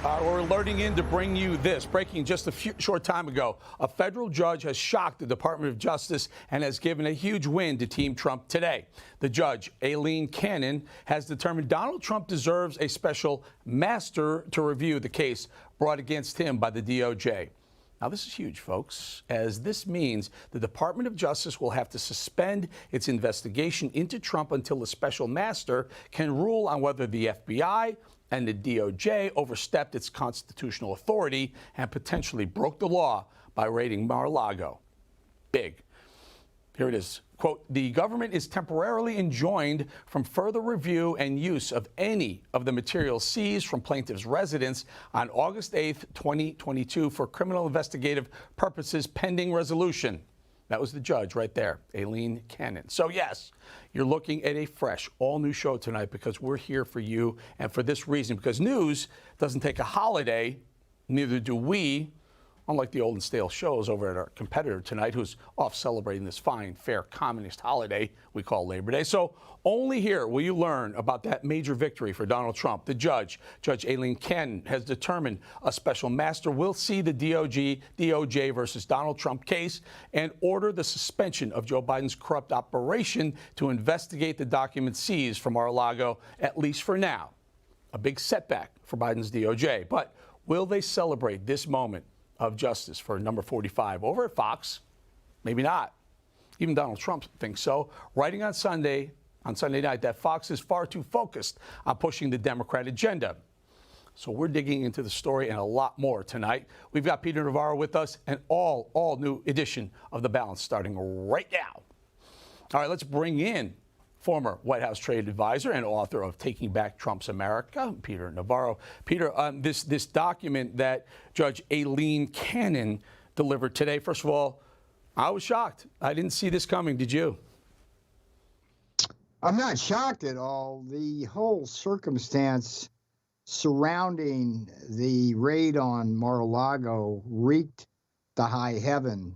We're alerting in to bring you this. Breaking just a short time ago, a federal judge has shocked the Department of Justice and has given a huge win to Team Trump today. The judge, Aileen Cannon, has determined Donald Trump deserves a special master to review the case brought against him by the DOJ. Now, this is huge, folks, as this means the Department of Justice will have to suspend its investigation into Trump until a special master can rule on whether the FBI and the DOJ overstepped its constitutional authority and potentially broke the law by raiding Mar-a-Lago. Big. Here it is. Quote, the government is temporarily enjoined from further review and use of any of the material seized from plaintiff's residence on August 8th, 2022 for criminal investigative purposes pending resolution. That was the judge right there, Aileen Cannon. So, yes, you're looking at a fresh, all-new show tonight because we're here for you and for this reason, because news doesn't take a holiday, neither do we, unlike the old and stale shows over at our competitor tonight, who's off celebrating this fine, fair communist holiday we call Labor Day. So only here will you learn about that major victory for Donald Trump. The judge, Judge Aileen Cannon, has determined a special master will see the DOJ versus Donald Trump case and order the suspension of Joe Biden's corrupt operation to investigate the documents seized from Mar-a-Lago, at least for now. A big setback for Biden's DOJ. But will they celebrate this moment of justice for number 45 over at Fox? Maybe not. Even Donald Trump thinks so, writing on Sunday night that Fox is far too focused on pushing the Democrat agenda. So we're digging into the story and a lot more tonight. We've got Peter Navarro with us, an all new edition of The Balance starting right now. All right, let's bring in former White House trade advisor and author of Taking Back Trump's America, Peter Navarro. Peter, this document that Judge Aileen Cannon delivered today, first of all, I was shocked. I didn't see this coming. Did you? I'm not shocked at all. The whole circumstance surrounding the raid on Mar-a-Lago reeked to high heaven.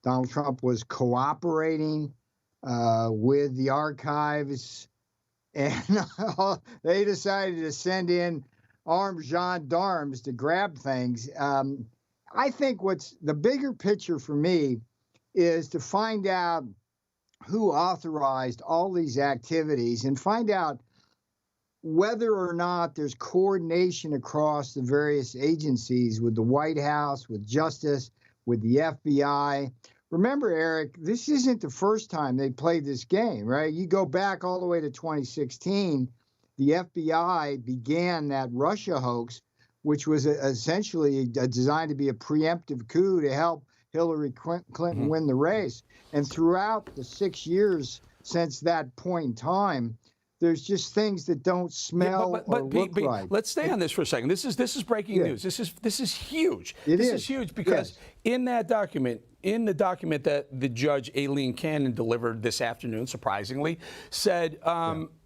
Donald Trump was cooperating with the archives, and they decided to send in armed gendarmes to grab things. I think what's the bigger picture for me is to find out who authorized all these activities and find out whether or not there's coordination across the various agencies with the White House, with Justice, with the FBI. Remember, Eric, this isn't the first time they played this game, right? You go back all the way to 2016, the FBI began that Russia hoax, which was essentially designed to be a preemptive coup to help Hillary Clinton win the race. And throughout the 6 years since that point in time, there's just things that don't smell or look right. Let's stay on this for a second. This is breaking news. This is huge. This is huge because in that document, in the document that the judge Aileen Cannon delivered this afternoon, surprisingly, said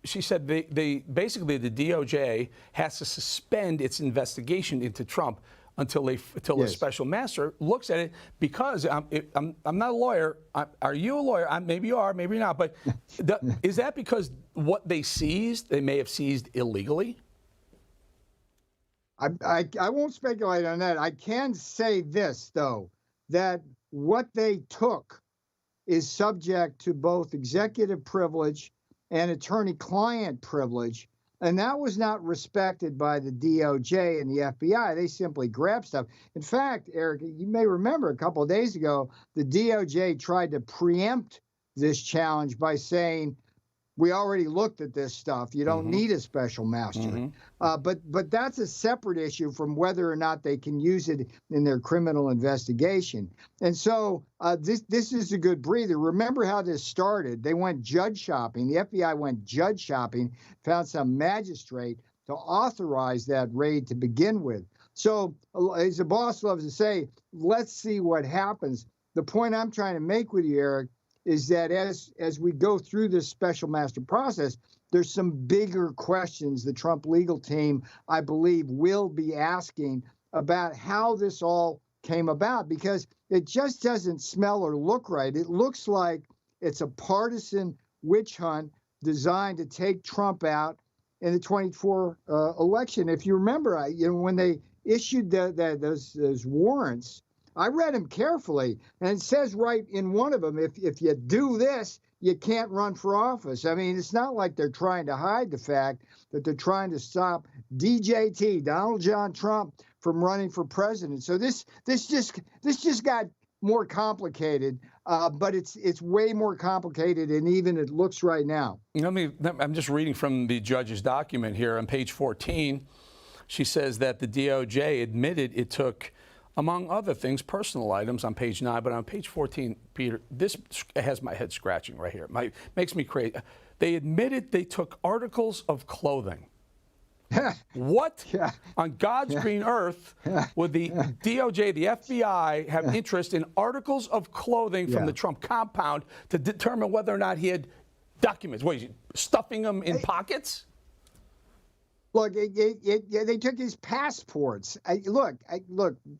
she said they basically the DOJ has to suspend its investigation into Trump until a special master looks at it, because I'm not a lawyer. Are you a lawyer? Maybe you are, maybe not. But is that because what they seized, they may have seized illegally? I won't speculate on that. I can say this, though, that what they took is subject to both executive privilege and attorney-client privilege. And that was not respected by the DOJ and the FBI. They simply grabbed stuff. In fact, Eric, you may remember a couple of days ago, the DOJ tried to preempt this challenge by saying, we already looked at this stuff. You don't need a special master. But that's a separate issue from whether or not they can use it in their criminal investigation. And so this is a good breather. Remember how this started. They went judge shopping. The FBI went judge shopping, found some magistrate to authorize that raid to begin with. So as the boss loves to say, let's see what happens. The point I'm trying to make with you, Eric, is that as we go through this special master process, there's some bigger questions the Trump legal team, I believe, will be asking about how this all came about, because it just doesn't smell or look right. It looks like it's a partisan witch hunt designed to take Trump out in the 24 election. If you remember, when they issued those warrants, I read them carefully, and it says right in one of them, if you do this, you can't run for office. I mean, it's not like they're trying to hide the fact that they're trying to stop DJT, Donald John Trump, from running for president. So this just got more complicated, but it's way more complicated than even it looks right now. I'm just reading from the judge's document here on page 14. She says that the DOJ admitted it took, among other things, personal items on page 9, but on page 14, Peter, this has my head scratching right here. Makes me crazy. They admitted they took articles of clothing. What on God's green earth would the DOJ, the FBI, have interest in articles of clothing from the Trump compound to determine whether or not he had documents? What, is he stuffing them in pockets? Look, they took his passports. Look,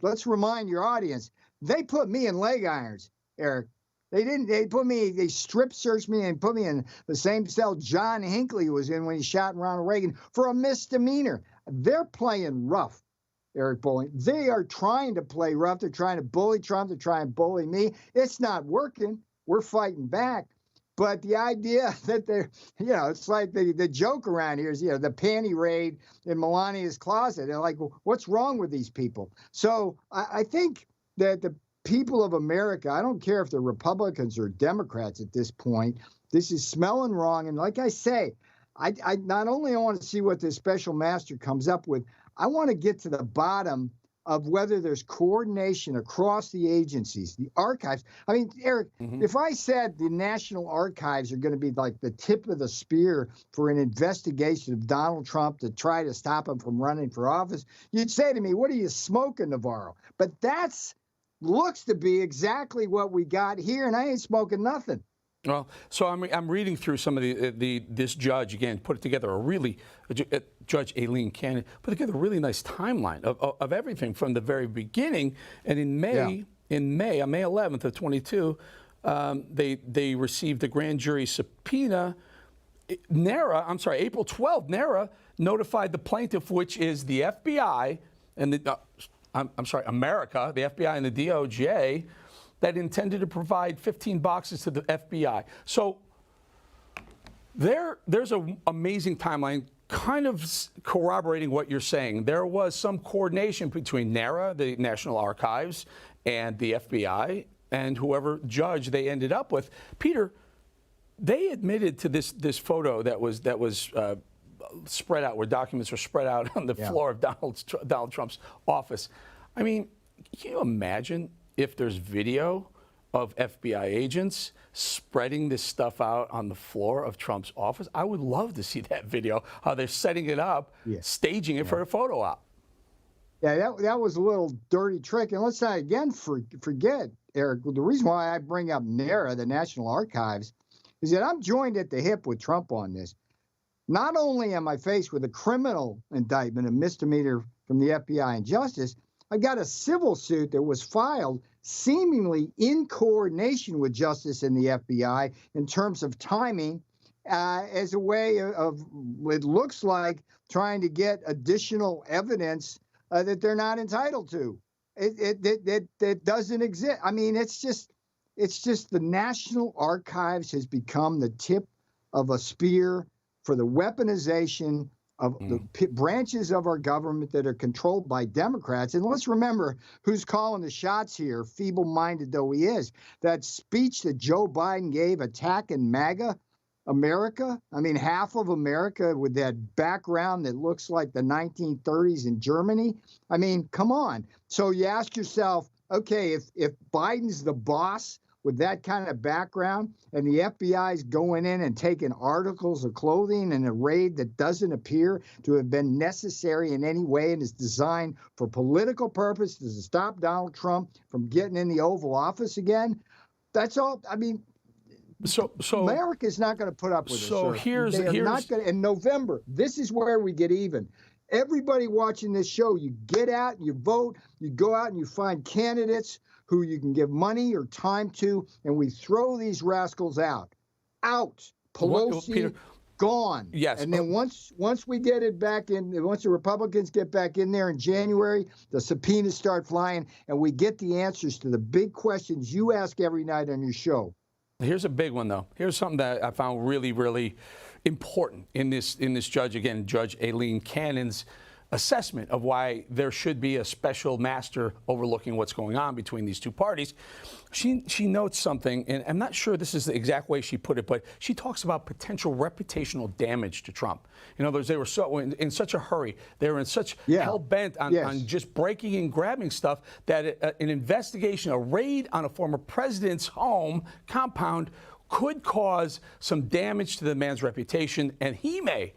let's remind your audience, they put me in leg irons, Eric. They strip searched me and put me in the same cell John Hinckley was in when he shot Ronald Reagan for a misdemeanor. They're playing rough, Eric Bolling. They are trying to play rough. They're trying to bully Trump. They're trying to bully me. It's not working. We're fighting back. But the idea that they're, it's like the joke around here is, the panty raid in Melania's closet. They're like, well, what's wrong with these people? So I think that the people of America, I don't care if they're Republicans or Democrats at this point, this is smelling wrong. And like I say, I not only want to see what this special master comes up with, I want to get to the bottom of whether there's coordination across the agencies, the archives. I mean, Eric, if I said the National Archives are going to be like the tip of the spear for an investigation of Donald Trump to try to stop him from running for office, you'd say to me, what are you smoking, Navarro? But that's looks to be exactly what we got here, and I ain't smoking nothing. Well, so I'm reading through some of this judge again put together Judge Aileen Cannon put together a really nice timeline of everything from the very beginning. And in May, on May 11th of 22, they received a grand jury subpoena. April 12th, NARA notified the plaintiff, which is the FBI and America, the FBI and the DOJ, that intended to provide 15 boxes to the FBI. So there's an amazing timeline kind of corroborating what you're saying. There was some coordination between NARA, the National Archives, and the FBI, and whoever judge they ended up with. Peter, they admitted to this photo that was spread out, where documents were spread out on the floor of Donald Trump's office. I mean, can you imagine if there's video of FBI agents spreading this stuff out on the floor of Trump's office? I would love to see that video, how they're setting it up, staging it for a photo op. Yeah, that was a little dirty trick. And let's not again forget, Eric, the reason why I bring up NARA, the National Archives, is that I'm joined at the hip with Trump on this. Not only am I faced with a criminal indictment, a misdemeanor from the FBI and Justice, I got a civil suit that was filed seemingly in coordination with Justice and the FBI in terms of timing as a way of, it looks like, trying to get additional evidence that they're not entitled to. It doesn't exist. I mean, it's just the National Archives has become the tip of a spear for the weaponization of the branches of our government that are controlled by Democrats. And let's remember who's calling the shots here, feeble-minded though he is. That speech that Joe Biden gave attacking MAGA America, I mean, half of America with that background that looks like the 1930s in Germany. I mean, come on. So you ask yourself, okay, if Biden's the boss with that kind of background, and the FBI's going in and taking articles of clothing in a raid that doesn't appear to have been necessary in any way and is designed for political purposes to stop Donald Trump from getting in the Oval Office again, that's all. I mean, so America's not going to put up with this. So here's not going to. In November, this is where we get even. Everybody watching this show, you get out and you vote. You go out and you find candidates who you can give money or time to, and we throw these rascals out. Pelosi, gone. Yes. And then once we get it back in, once the Republicans get back in there in January, the subpoenas start flying, and we get the answers to the big questions you ask every night on your show. Here's a big one, though. Here's something that I found really, really important in this judge, again, Judge Aileen Cannon's assessment of why there should be a special master overlooking what's going on between these two parties. She notes something, and I'm not sure this is the exact way she put it, but she talks about potential reputational damage to Trump. In other words, they were so in such a hurry, they were in such hell-bent on just breaking and grabbing stuff that an investigation, a raid on a former president's home compound could cause some damage to the man's reputation, and he may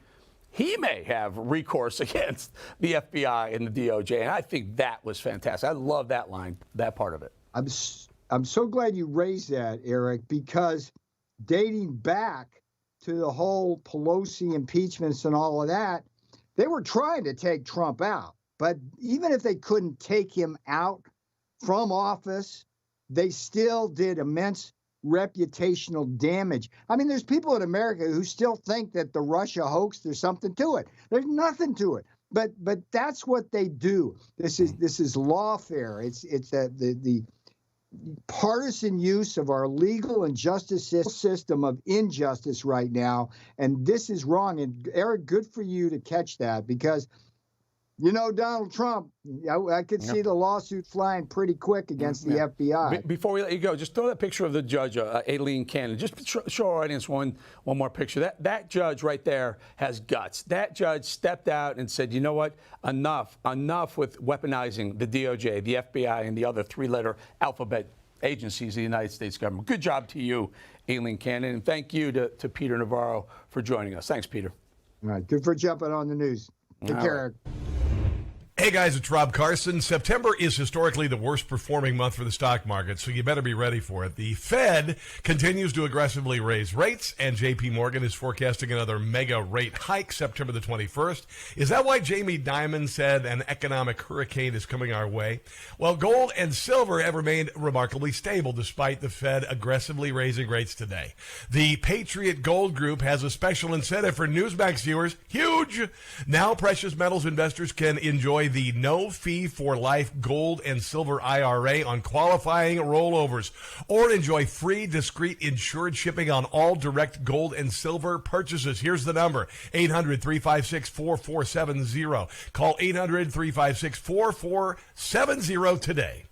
have recourse against the FBI and the DOJ. And I think that was fantastic. I love that line, that part of it. I'm so glad you raised that, Eric, because dating back to the whole Pelosi impeachments and all of that, they were trying to take Trump out. But even if they couldn't take him out from office, they still did immense reputational damage. I mean, there's people in America who still think that the Russia hoax, there's something to it. There's nothing to it. But that's what they do. This is lawfare. It's the partisan use of our legal and justice system of injustice right now. And this is wrong. And Eric, good for you to catch that, because you know, Donald Trump, I could see the lawsuit flying pretty quick against the FBI. Before we let you go, just throw that picture of the judge, Aileen Cannon. Just show our audience one more picture. That judge right there has guts. That judge stepped out and said, you know what, enough with weaponizing the DOJ, the FBI, and the other three-letter alphabet agencies of the United States government. Good job to you, Aileen Cannon, and thank you to Peter Navarro for joining us. Thanks, Peter. All right, good for jumping on the news. Take care, Eric. Hey guys, it's Rob Carson. September is historically the worst performing month for the stock market, so you better be ready for it. The Fed continues to aggressively raise rates, and JP Morgan is forecasting another mega rate hike September the 21st. Is that why Jamie Dimon said an economic hurricane is coming our way? Well, gold and silver have remained remarkably stable despite the Fed aggressively raising rates today. The Patriot Gold Group has a special incentive for Newsmax viewers. Huge! Now precious metals investors can enjoy the no-fee-for-life gold and silver IRA on qualifying rollovers, or enjoy free, discreet, insured shipping on all direct gold and silver purchases. Here's the number, 800-356-4470. Call 800-356-4470 today.